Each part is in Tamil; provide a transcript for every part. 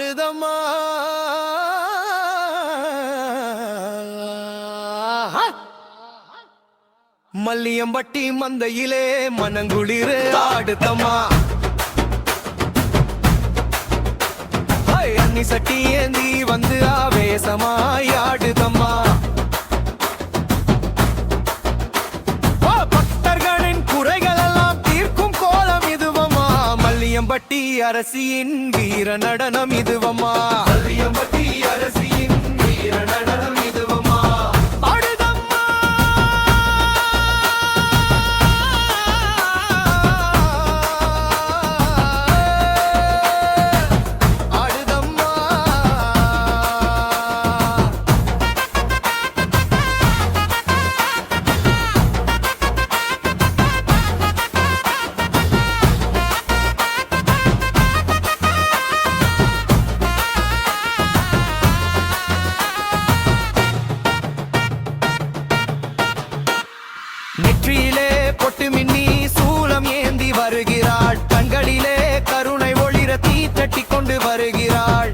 ஆடுதம்மா மல்லியம்பட்டி மந்தையிலே மனங்குளிர ஆடுதம்மா அன்னி சட்டி ஏந்தி வந்து ஆவேசமாய் ஆடுதம்மா பக்தர்களின் குறைகள் எல்லாம் தீர்க்கும் கோலம் இதுவம்மா மல்லியம்பட்டி அரசியின் வீர நடனம் இதுவம்மா மல்லியம்பட்டி அரசியின் வீர நடனம் இதுவம்மா நெற்றியிலே பொட்டு மின்னி சூலம் ஏந்தி வருகிறாள் கண்களிலே கருணை ஒளிர தீ தட்டி கொண்டு வருகிறாள்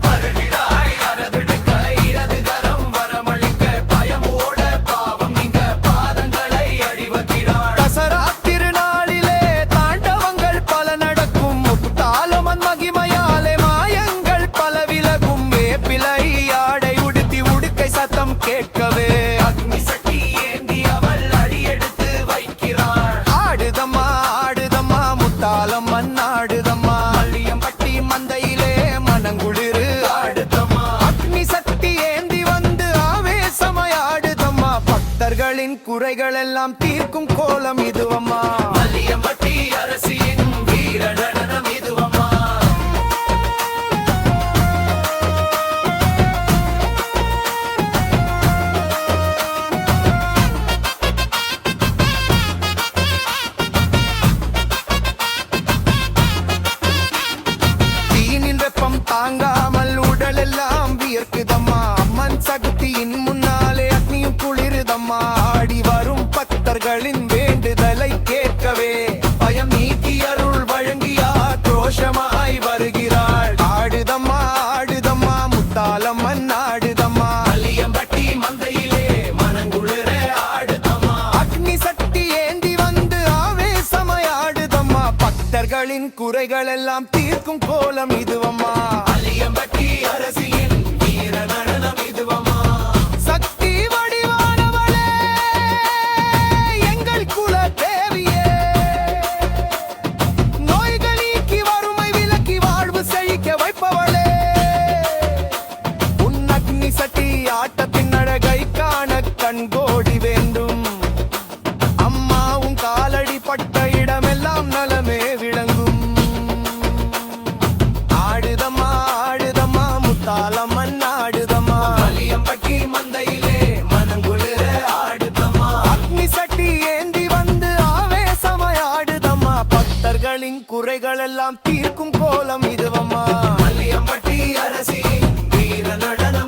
தசரா திருநாளிலே தாண்டவங்கள் பல நடக்கும் தாளமன் மகிமையாலே மாயங்கள் பல விலகும் வேப்பிலை ஆடை உடுத்தி உடுக்கை சத்தம் கேட்கவே அக்னி சட்டி ஏந்தி அவள் தாளம் மண்ணாடுதம்மா மல்லியம்பட்டி மந்தையிலே மனங்குளிரு ஆடுதம்மா அக்னி சக்தி ஏந்தி வந்து ஆவேசமாயாடுதம்மா பக்தர்களின் குறைகள் எல்லாம் தீர்க்கும் கோலம் இதுவம்மா மல்லியம்பட்டி அரசியின் வீர நடனம் இதுவம்மா தாங்காமல் உடல் எல்லாம் வியர்க்குதம்மா அம்மன் சக்தியின் முன்னாலே அக்னியும் குளிருதம்மா ஆடி வரும் பக்தர்களின் வேண்டுதலை கேட்கவே பயம் நீக்கி அருள் வழங்கியா கோஷமாய் வருகிறாள் ஆடுதம்மா ஆடுதம்மா முத்தாலம்மன் ஆடுதம்மா மல்லியம்பட்டி மந்தையிலே மனங்குளிர ஆடுதம்மா அக்னி சக்தி ஏந்தி வந்து ஆவேசமாய் ஆடுதம்மா பக்தர்களின் குறைகள் எல்லாம் தீர்க்கும் கோலம் இதுவம்மா மல்லியம்பட்டி அரசியின் வீர நடனம் இதுவம்மா சக்தி வடிவானவளே எங்கள் குல தேவியே நோய்கள் நீக்கி வறுமை விலக்கி வாழ்வு செழிக்க வைப்பவளே உன் அக்னி சட்டி ஆட்டத்தின் அழகை காண கண்கோடி வேண்டும் அம்மா உன் காலடி பட்ட இடமெல்லாம் நலமே விளங்கும் ஆடுதம்மா ஆடுதம்மா முத்தாலம்மன் ஆடுதம்மா மல்லியம்பட்டி மந்தையிலே மனங்குளிர ஆடுதம்மா அக்னி சட்டி ஏந்தி வந்து ஆவேசமாய் ஆடுதம்மா பக்தர்களின் குறைகள் எல்லாம் தீர்க்கும் கோலம் இதுவம்மா மல்லியம்பட்டி அரசி வீர நடனம்